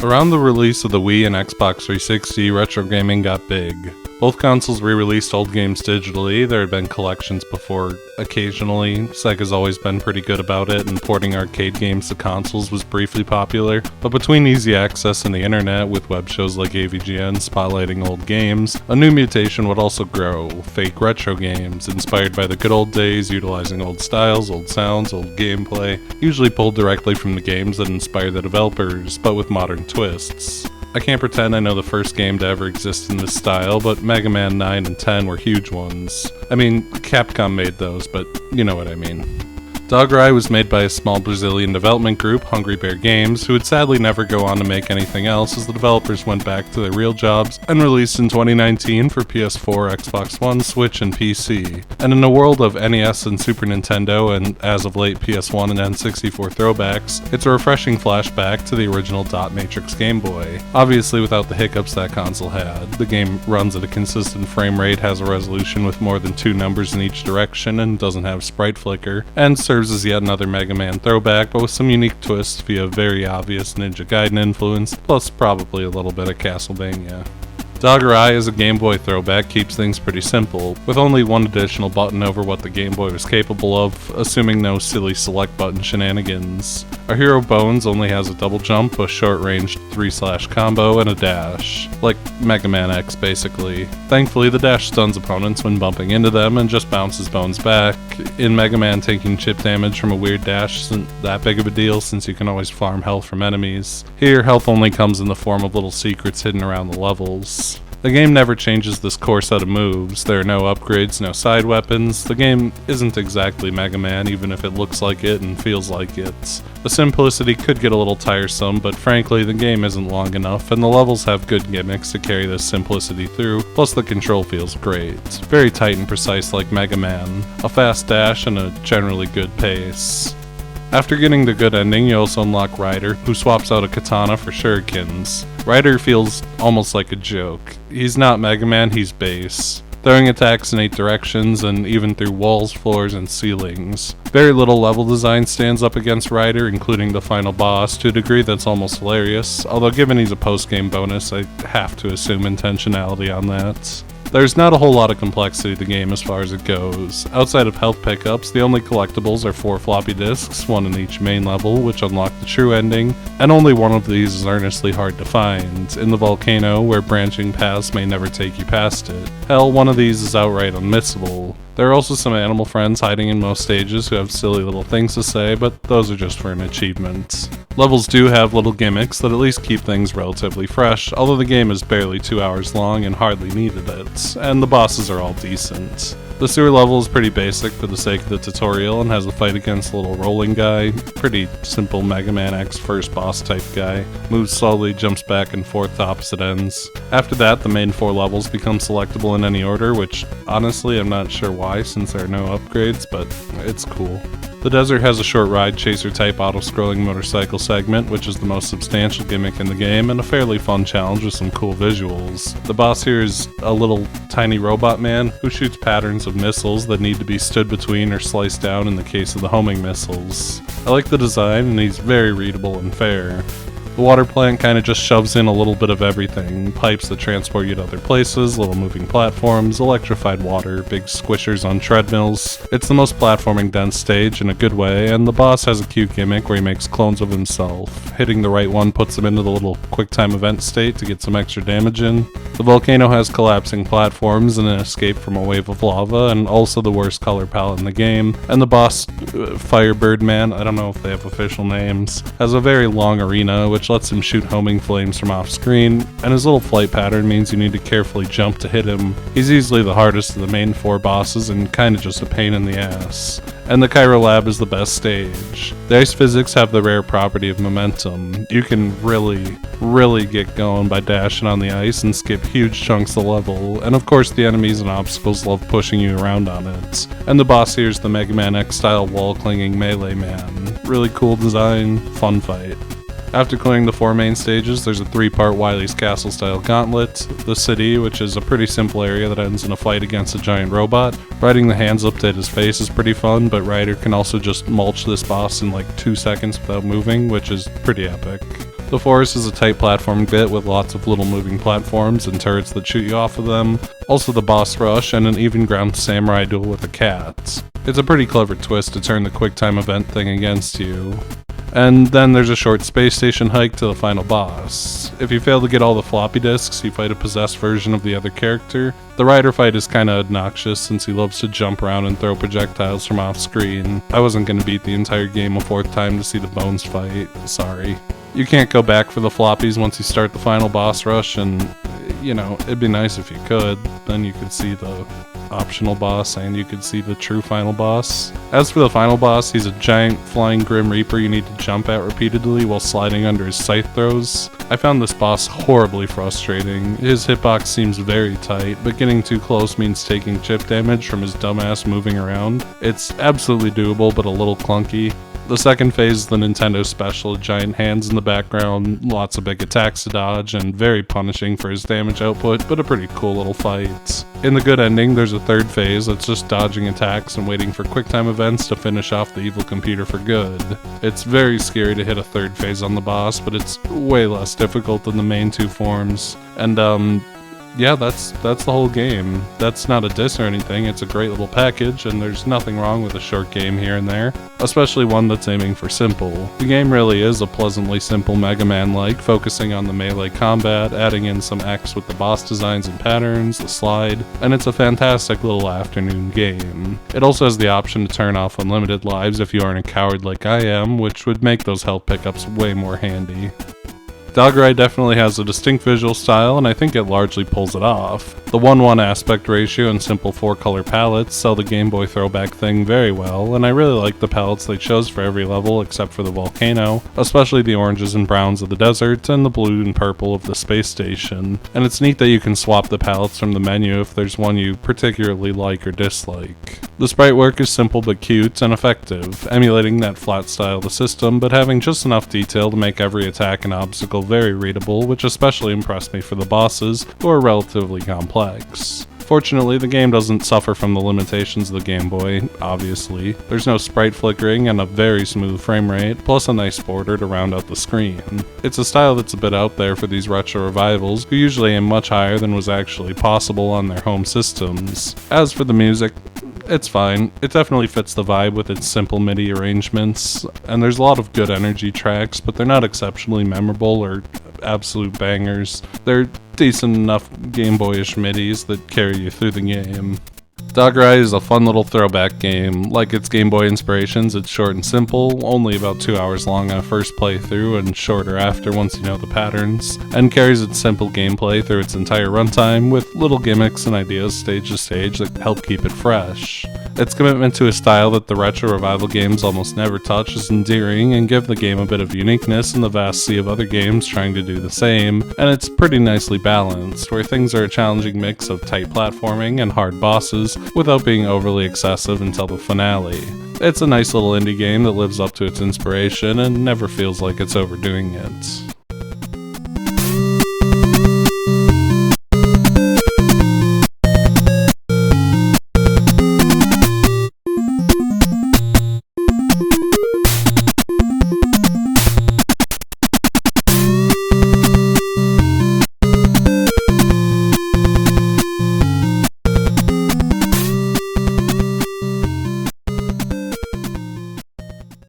Around the release of the Wii and Xbox 360, retro gaming got big. Both consoles re-released old games digitally. There had been collections before occasionally. Sega's always been pretty good about it, and porting arcade games to consoles was briefly popular. But between easy access and the internet, with webshows like AVGN spotlighting old games, a new mutation would also grow: fake retro games, inspired by the good old days, utilizing old styles, old sounds, old gameplay, usually pulled directly from the games that inspired the developers, but with modern twists. I can't pretend I know the first game to ever exist in this style, but Mega Man 9 and 10 were huge ones. I mean, Capcom made those, but you know what I mean. Dogurai was made by a small Brazilian development group, Hungry Bear Games, who would sadly never go on to make anything else as the developers went back to their real jobs, and released in 2019 for PS4, Xbox One, Switch, and PC. And in a world of NES and Super Nintendo, and as of late PS1 and N64 throwbacks, it's a refreshing flashback to the original dotmatrix Gameboy. Obviously without the hiccups that console had. The game runs at a consistent frame rate, has a resolution with more than 2 numbers in each direction, and doesn't have sprite flicker, and serves as yet another Mega Man throwback, but with some unique twists via very obvious Ninja Gaiden influence, plus probably a little bit of Castlevania. Dogurai as a Game Boy throwback keeps things pretty simple, with only one additional button over what the Game Boy was capable of, assuming no silly select button shenanigans. Our hero Bones only has a double jump, a short-range 3/ combo, and a dash. Like Mega Man X, basically. Thankfully, the dash stuns opponents when bumping into them and just bounces Bones back. In Mega Man, taking chip damage from a weird dash isn't that big of a deal since you can always farm health from enemies. Here, health only comes in the form of little secrets hidden around the levels. The game never changes this core set of moves. There are no upgrades, no side weapons. The game isn't exactly Mega Man, even if it looks like it and feels like it. The simplicity could get a little tiresome, but frankly, the game isn't long enough, and the levels have good gimmicks to carry this simplicity through, plus the control feels great. Very tight and precise like Mega Man. A fast dash and a generally good pace. After getting the good ending, you also unlock Ryder, who swaps out a katana for shurikens. Ryder feels almost like a joke. He's not Mega Man, he's base, throwing attacks in 8 directions and even through walls, floors, and ceilings. Very little level design stands up against Ryder, including the final boss, to a degree that's almost hilarious, although given he's a post-game bonus, I have to assume intentionality on that. There's not a whole lot of complexity to the game as far as it goes. Outside of health pickups, the only collectibles are 4 floppy disks, 1 in each main level, which unlock the true ending, and only one of these is earnestly hard to find, in the volcano, where branching paths may never take you past it. Hell, one of these is outright unmissable. There are also some animal friends hiding in most stages who have silly little things to say, but those are just for an achievement. Levels do have little gimmicks that at least keep things relatively fresh, although the game is barely 2 hours long and hardly needed it, and the bosses are all decent. The sewer level is pretty basic for the sake of the tutorial and has a fight against a little rolling guy. Pretty simple Mega Man X first boss type guy. Moves slowly, jumps back and forth to opposite ends. After that, the main 4 levels become selectable in any order, which honestly I'm not sure why since there are no upgrades, but it's cool. The desert has a short ride chaser type auto-scrolling motorcycle segment, which is the most substantial gimmick in the game, and a fairly fun challenge with some cool visuals. The boss here is a little tiny robot man who shoots patterns of missiles that need to be stood between or sliced down in the case of the homing missiles. I like the design, and he's very readable and fair. The water plant kind of just shoves in a little bit of everything. Pipes that transport you to other places, little moving platforms, electrified water, big squishers on treadmills. It's the most platforming dense stage in a good way, and the boss has a cute gimmick where he makes clones of himself. Hitting the right one puts him into the little QuickTime event state to get some extra damage in. The volcano has collapsing platforms and an escape from a wave of lava, and also the worst color palette in the game. And the boss, Firebird Man, I don't know if they have official names, has a very long arena, which lets him shoot homing flames from off screen, and his little flight pattern means you need to carefully jump to hit him. He's easily the hardest of the main 4 bosses and kinda just a pain in the ass. And the Cairo Lab is the best stage. The ice physics have the rare property of momentum. You can really get going by dashing on the ice and skip huge chunks of the level, and of course the enemies and obstacles love pushing you around on it. And the boss here is the Mega Man X style wall-clinging melee man. Really cool design, fun fight. After clearing the 4 main stages, there's a 3-part Wily's Castle style gauntlet, the city, which is a pretty simple area that ends in a fight against a giant robot. Riding the hands up to hit his face is pretty fun, but Ryder can also just mulch this boss in like 2 seconds without moving, which is pretty epic. The forest is a tight platform bit with lots of little moving platforms and turrets that shoot you off of them, also the boss rush, and an even ground samurai duel with a cat. It's a pretty clever twist to turn the QuickTime event thing against you. And then there's a short space station hike to the final boss. If you fail to get all the floppy disks, you fight a possessed version of the other character. The rider fight is kinda obnoxious since he loves to jump around and throw projectiles from off screen. I wasn't gonna beat the entire game a fourth time to see the bones fight, sorry. You can't go back for the floppies once you start the final boss rush, and you know, it'd be nice if you could. Then you could see the optional boss and you could see the true final boss. As for the final boss, he's a giant flying Grim Reaper you need to jump at repeatedly while sliding under his scythe throws. I found this boss horribly frustrating. His hitbox seems very tight, but getting too close means taking chip damage from his dumbass moving around. It's absolutely doable, but a little clunky. The second phase is the Nintendo special, giant hands in the background, lots of big attacks to dodge, and very punishing for his damage output, but a pretty cool little fight. In the good ending, there's a third phase that's just dodging attacks and waiting for QuickTime events to finish off the evil computer for good. It's very scary to hit a third phase on the boss, but it's way less difficult than the main two forms. And yeah, that's the whole game. That's not a diss or anything, it's a great little package, and there's nothing wrong with a short game here and there, especially one that's aiming for simple. The game really is a pleasantly simple Mega Man-like, focusing on the melee combat, adding in some X with the boss designs and patterns, the slide, and it's a fantastic little afternoon game. It also has the option to turn off unlimited lives if you aren't a coward like I am, which would make those health pickups way more handy. Dogurai definitely has a distinct visual style, and I think it largely pulls it off. The 1:1 aspect ratio and simple 4-color palettes sell the Game Boy throwback thing very well, and I really like the palettes they chose for every level except for the volcano, especially the oranges and browns of the desert and the blue and purple of the space station. And it's neat that you can swap the palettes from the menu if there's one you particularly like or dislike. The sprite work is simple but cute and effective, emulating that flat style of the system, but having just enough detail to make every attack and obstacle very readable, which especially impressed me for the bosses, who are relatively complex. Fortunately, the game doesn't suffer from the limitations of the Game Boy, obviously. There's no sprite flickering and a very smooth frame rate, plus a nice border to round out the screen. It's a style that's a bit out there for these retro revivals, who usually aim much higher than was actually possible on their home systems. As for the music, it's fine. It definitely fits the vibe with its simple MIDI arrangements, and there's a lot of good energy tracks, but they're not exceptionally memorable or absolute bangers. They're decent enough Game Boyish MIDIs that carry you through the game. Dogurai is a fun little throwback game. Like its Game Boy inspirations, it's short and simple, only about 2 hours long on a first playthrough and shorter after once you know the patterns, and carries its simple gameplay through its entire runtime with little gimmicks and ideas stage to stage that help keep it fresh. Its commitment to a style that the retro revival games almost never touch is endearing and give the game a bit of uniqueness in the vast sea of other games trying to do the same, and it's pretty nicely balanced, where things are a challenging mix of tight platforming and hard bosses, without being overly excessive until the finale. It's a nice little indie game that lives up to its inspiration and never feels like it's overdoing it.